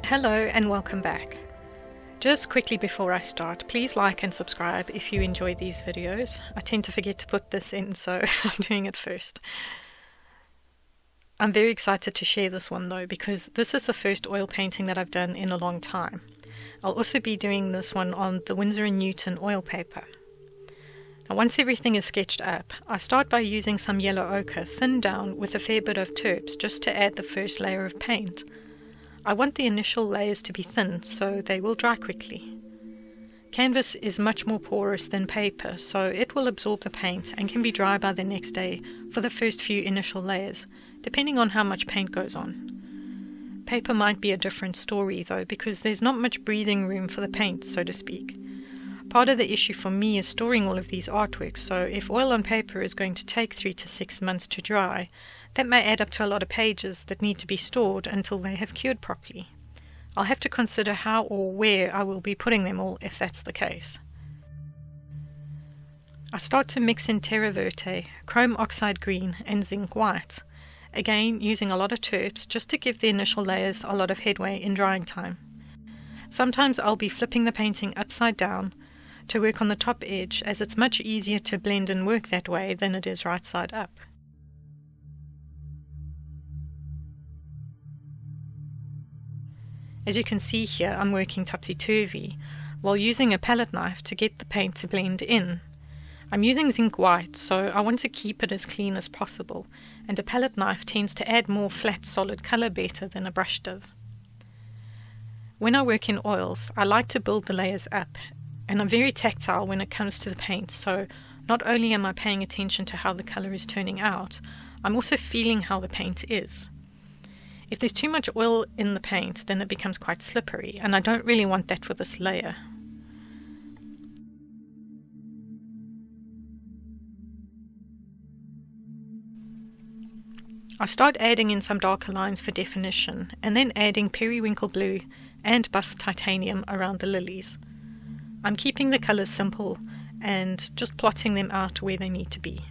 Hello and welcome back. Just quickly before I start, please like and subscribe if you enjoy these videos. I tend to forget to put this in, so I'm doing it first. I'm very excited to share this one though, because this is the first oil painting that I've done in a long time. I'll also be doing this one on the Windsor & Newton oil paper. Now, once everything is sketched up, I start by using some yellow ochre thinned down with a fair bit of terps just to add the first layer of paint. I want the initial layers to be thin so they will dry quickly. Canvas is much more porous than paper, so it will absorb the paint and can be dry by the next day for the first few initial layers, depending on how much paint goes on. Paper might be a different story though, because there's not much breathing room for the paint, so to speak. Part of the issue for me is storing all of these artworks, so if oil on paper is going to take 3 to 6 months to dry, that may add up to a lot of pages that need to be stored until they have cured properly. I'll have to consider how or where I will be putting them all if that's the case. I start to mix in terra verte, chrome oxide green and zinc white, again using a lot of terps just to give the initial layers a lot of headway in drying time. Sometimes I'll be flipping the painting upside down to work on the top edge, as it's much easier to blend and work that way than it is right side up. As you can see here, I'm working topsy-turvy while using a palette knife to get the paint to blend in. I'm using zinc white, so I want to keep it as clean as possible, and a palette knife tends to add more flat solid colour better than a brush does. When I work in oils, I like to build the layers up, and I'm very tactile when it comes to the paint, so not only am I paying attention to how the colour is turning out, I'm also feeling how the paint is. If there's too much oil in the paint, then it becomes quite slippery, and I don't really want that for this layer. I start adding in some darker lines for definition, and then adding periwinkle blue and buff titanium around the lilies. I'm keeping the colours simple and just plotting them out where they need to be.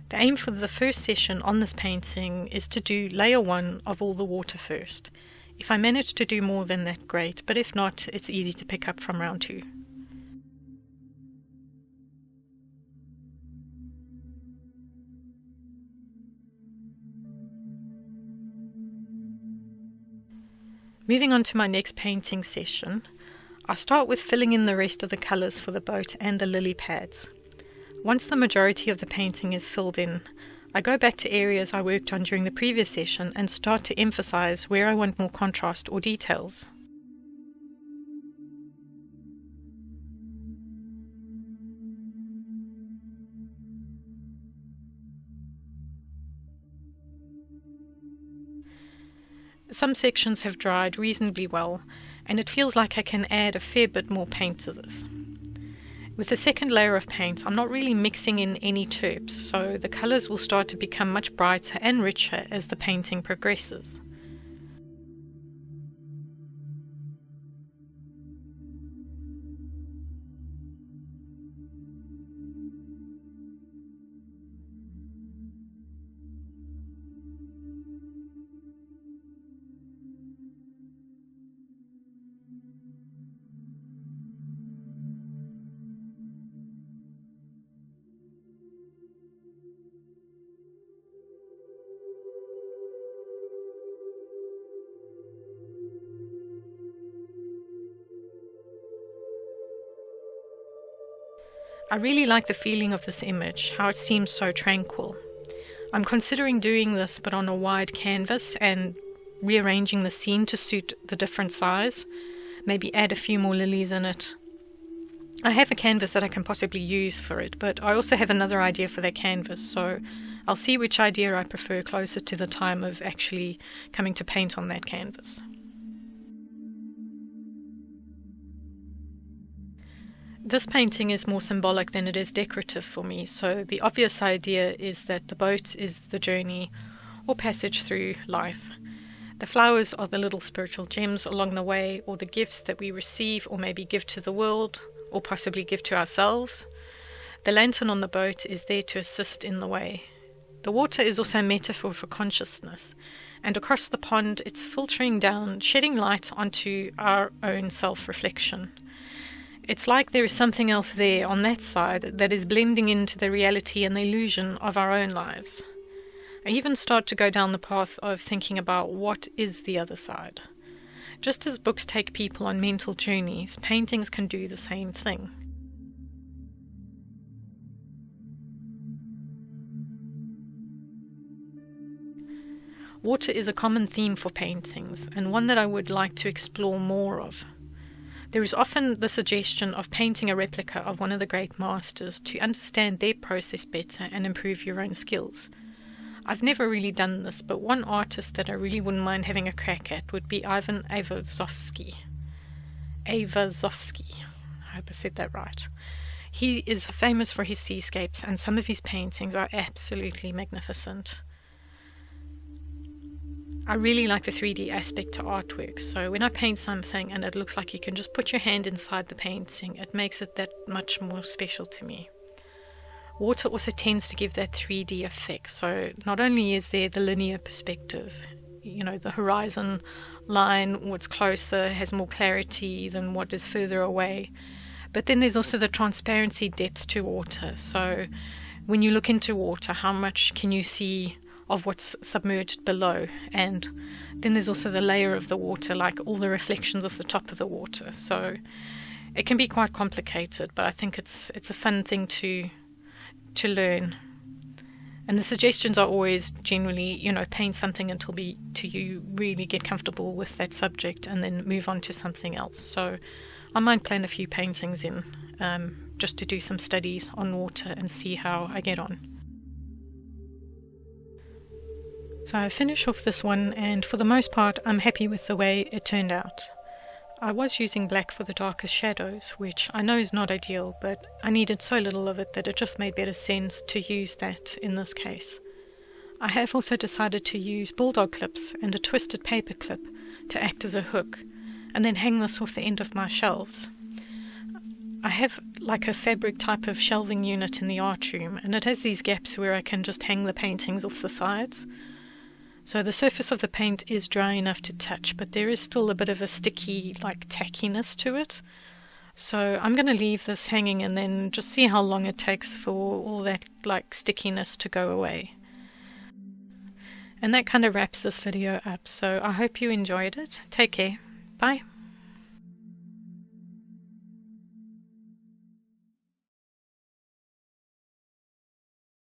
The aim for the first session on this painting is to do layer 1 of all the water first. If I manage to do more than that, great, but if not, it's easy to pick up from round 2. Moving on to my next painting session, I start with filling in the rest of the colours for the boat and the lily pads. Once the majority of the painting is filled in, I go back to areas I worked on during the previous session and start to emphasize where I want more contrast or details. Some sections have dried reasonably well, and it feels like I can add a fair bit more paint to this. With the second layer of paint, I'm not really mixing in any terps, so the colours will start to become much brighter and richer as the painting progresses. I really like the feeling of this image, how it seems so tranquil. I'm considering doing this but on a wide canvas and rearranging the scene to suit the different size, maybe add a few more lilies in it. I have a canvas that I can possibly use for it, but I also have another idea for that canvas, so I'll see which idea I prefer closer to the time of actually coming to paint on that canvas. This painting is more symbolic than it is decorative for me, so the obvious idea is that the boat is the journey or passage through life. The flowers are the little spiritual gems along the way, or the gifts that we receive or maybe give to the world, or possibly give to ourselves. The lantern on the boat is there to assist in the way. The water is also a metaphor for consciousness, and across the pond it's filtering down, shedding light onto our own self-reflection. It's like there is something else there on that side that is blending into the reality and the illusion of our own lives. I even start to go down the path of thinking about what is the other side. Just as books take people on mental journeys, paintings can do the same thing. Water is a common theme for paintings, and one that I would like to explore more of. There is often the suggestion of painting a replica of one of the great masters to understand their process better and improve your own skills. I've never really done this, but one artist that I really wouldn't mind having a crack at would be Ivan Ayvazovsky. I hope I said that right. He is famous for his seascapes, and some of his paintings are absolutely magnificent. I really like the 3D aspect to artwork, so when I paint something and it looks like you can just put your hand inside the painting, it makes it that much more special to me. Water also tends to give that 3D effect, so not only is there the linear perspective, the horizon line, what's closer has more clarity than what is further away, but then there's also the transparency depth to water. So when you look into water, how much can you see of what's submerged below? And then there's also the layer of the water, like all the reflections of the top of the water. So it can be quite complicated, but I think it's a fun thing to learn. And the suggestions are always generally, paint something until you really get comfortable with that subject and then move on to something else. So I might plan a few paintings in just to do some studies on water and see how I get on. So I finish off this one, and for the most part I'm happy with the way it turned out. I was using black for the darkest shadows, which I know is not ideal, but I needed so little of it that it just made better sense to use that in this case. I have also decided to use bulldog clips and a twisted paper clip to act as a hook, and then hang this off the end of my shelves. I have like a fabric type of shelving unit in the art room, and it has these gaps where I can just hang the paintings off the sides. So the surface of the paint is dry enough to touch, but there is still a bit of a sticky, tackiness to it. So I'm going to leave this hanging and then just see how long it takes for all that stickiness to go away. And that kind of wraps this video up. So I hope you enjoyed it. Take care. Bye.